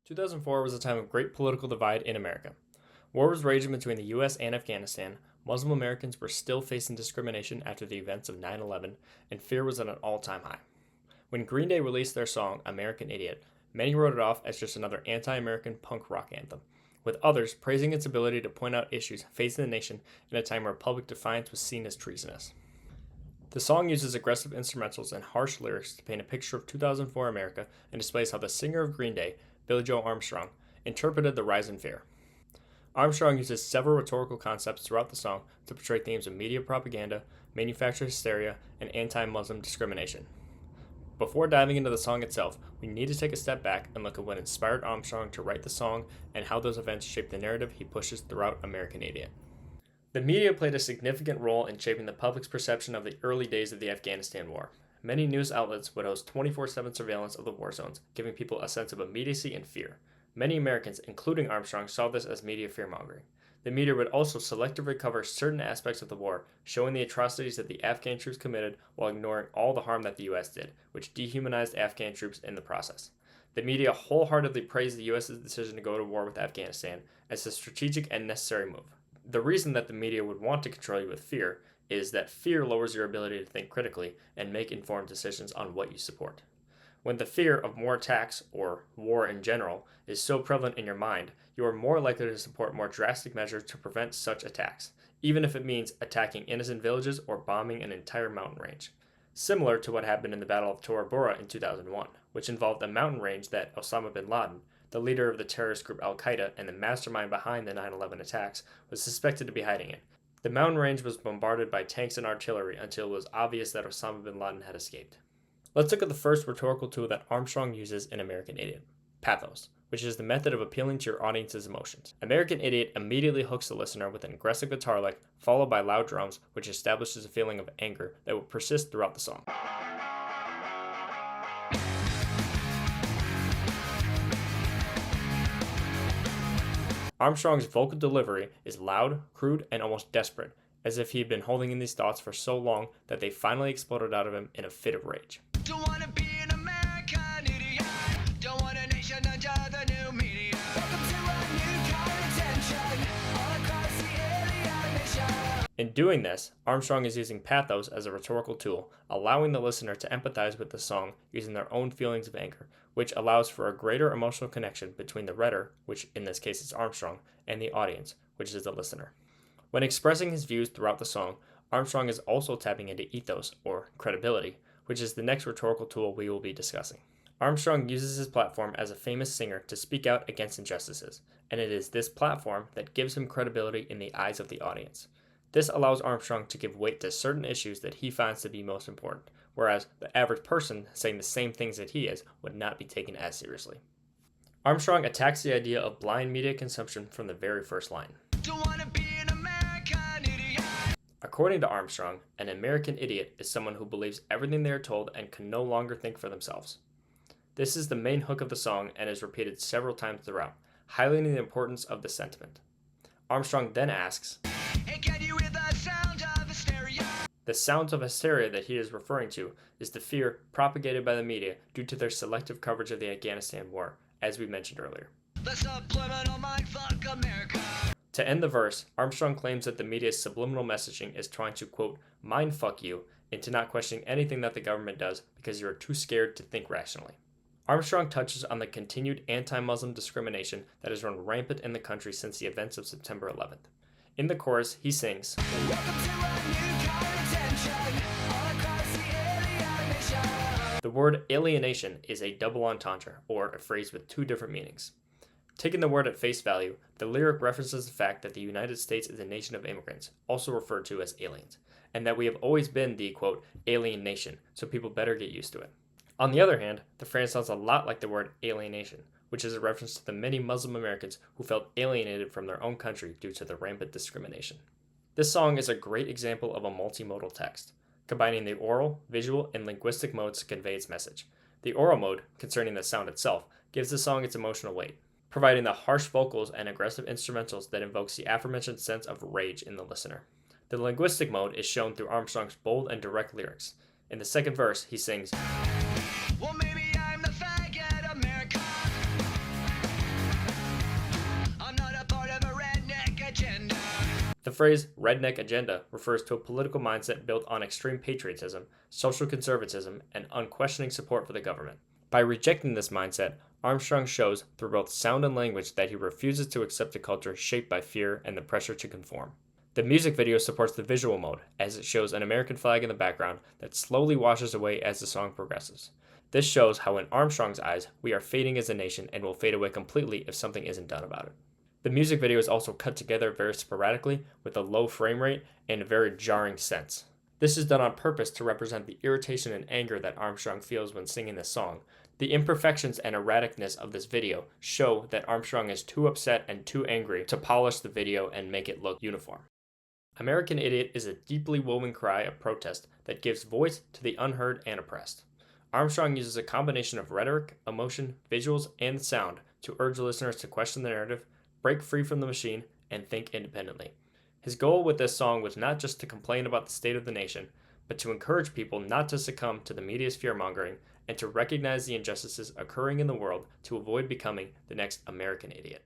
2004 was a time of great political divide in America. War was raging between the US and Afghanistan, Muslim Americans were still facing discrimination after the events of 9/11, and fear was at an all-time high. When Green Day released their song American Idiot, many wrote it off as just another anti-American punk rock anthem, with others praising its ability to point out issues facing the nation in a time where public defiance was seen as treasonous. The song uses aggressive instrumentals and harsh lyrics to paint a picture of 2004 America and displays how the singer of Green Day, Billie Joe Armstrong, interpreted the rise in fear. Armstrong uses several rhetorical concepts throughout the song to portray themes of media propaganda, manufactured hysteria, and anti-Muslim discrimination. Before diving into the song itself, we need to take a step back and look at what inspired Armstrong to write the song and how those events shaped the narrative he pushes throughout American Idiot. The media played a significant role in shaping the public's perception of the early days of the Afghanistan war. Many news outlets would host 24/7 surveillance of the war zones, giving people a sense of immediacy and fear. Many Americans, including Armstrong, saw this as media fearmongering. The media would also selectively cover certain aspects of the war, showing the atrocities that the Afghan troops committed while ignoring all the harm that the U.S. did, which dehumanized Afghan troops in the process. The media wholeheartedly praised the U.S.'s decision to go to war with Afghanistan as a strategic and necessary move. The reason that the media would want to control you with fear is that fear lowers your ability to think critically and make informed decisions on what you support. When the fear of more attacks, or war in general, is so prevalent in your mind, you are more likely to support more drastic measures to prevent such attacks, even if it means attacking innocent villages or bombing an entire mountain range. Similar to what happened in the Battle of Tora Bora in 2001, which involved a mountain range that Osama bin Laden, the leader of the terrorist group Al-Qaeda and the mastermind behind the 9/11 attacks, was suspected to be hiding in. The mountain range was bombarded by tanks and artillery until it was obvious that Osama bin Laden had escaped. Let's look at the first rhetorical tool that Armstrong uses in American Idiot, pathos, which is the method of appealing to your audience's emotions. American Idiot immediately hooks the listener with an aggressive guitar lick, followed by loud drums, which establishes a feeling of anger that will persist throughout the song. Armstrong's vocal delivery is loud, crude, and almost desperate, as if he had been holding in these thoughts for so long that they finally exploded out of him in a fit of rage. Don't wanna be an American idiot. Don't want a nation under the new media. Welcome to a new kind of tension all across the alien nation. In doing this, Armstrong is using pathos as a rhetorical tool, allowing the listener to empathize with the song using their own feelings of anger, which allows for a greater emotional connection between the writer, which in this case is Armstrong, and the audience, which is the listener. When expressing his views throughout the song, Armstrong is also tapping into ethos, or credibility, which is the next rhetorical tool we will be discussing. Armstrong uses his platform as a famous singer to speak out against injustices, and it is this platform that gives him credibility in the eyes of the audience. This allows Armstrong to give weight to certain issues that he finds to be most important, whereas the average person saying the same things that he is would not be taken as seriously. Armstrong attacks the idea of blind media consumption from the very first line. Don't wanna be an American idiot. According to Armstrong, an American idiot is someone who believes everything they are told and can no longer think for themselves. This is the main hook of the song and is repeated several times throughout, highlighting the importance of the sentiment. Armstrong then asks, "Hey, can you hear the sound of hysteria?" The sounds of hysteria that he is referring to is the fear propagated by the media due to their selective coverage of the Afghanistan war, as we mentioned earlier. The subliminal mindfuck America. To end the verse, Armstrong claims that the media's subliminal messaging is trying to, quote, mindfuck you into not questioning anything that the government does because you are too scared to think rationally. Armstrong touches on the continued anti-Muslim discrimination that has run rampant in the country since the events of September 11th. In the chorus, he sings, The word alienation is a double entendre, or a phrase with two different meanings. Taking the word at face value, the lyric references the fact that the United States is a nation of immigrants, also referred to as aliens, and that we have always been the, quote, alien nation, so people better get used to it. On the other hand, the phrase sounds a lot like the word alienation, which is a reference to the many Muslim Americans who felt alienated from their own country due to the rampant discrimination. This song is a great example of a multimodal text, combining the oral, visual, and linguistic modes to convey its message. The oral mode, concerning the sound itself, gives the song its emotional weight, providing the harsh vocals and aggressive instrumentals that invokes the aforementioned sense of rage in the listener. The linguistic mode is shown through Armstrong's bold and direct lyrics. In the second verse, he sings, "Well, maybe I'm the faggot America. phrase redneck agenda refers to a political mindset built on extreme patriotism, social conservatism, and unquestioning support for the government. By rejecting this mindset, Armstrong shows through both sound and language that he refuses to accept a culture shaped by fear and the pressure to conform. The music video supports the visual mode, as it shows an American flag in the background that slowly washes away as the song progresses. This shows how, in Armstrong's eyes, we are fading as a nation and will fade away completely if something isn't done about it. The music video is also cut together very sporadically with a low frame rate and a very jarring sense. This is done on purpose to represent the irritation and anger that Armstrong feels when singing this song. The imperfections and erraticness of this video show that Armstrong is too upset and too angry to polish the video and make it look uniform. American Idiot is a deeply woven cry of protest that gives voice to the unheard and oppressed. Armstrong uses a combination of rhetoric, emotion, visuals, and sound to urge listeners to question the narrative, break free from the machine, and think independently. His goal with this song was not just to complain about the state of the nation, but to encourage people not to succumb to the media's fearmongering and to recognize the injustices occurring in the world to avoid becoming the next American idiot.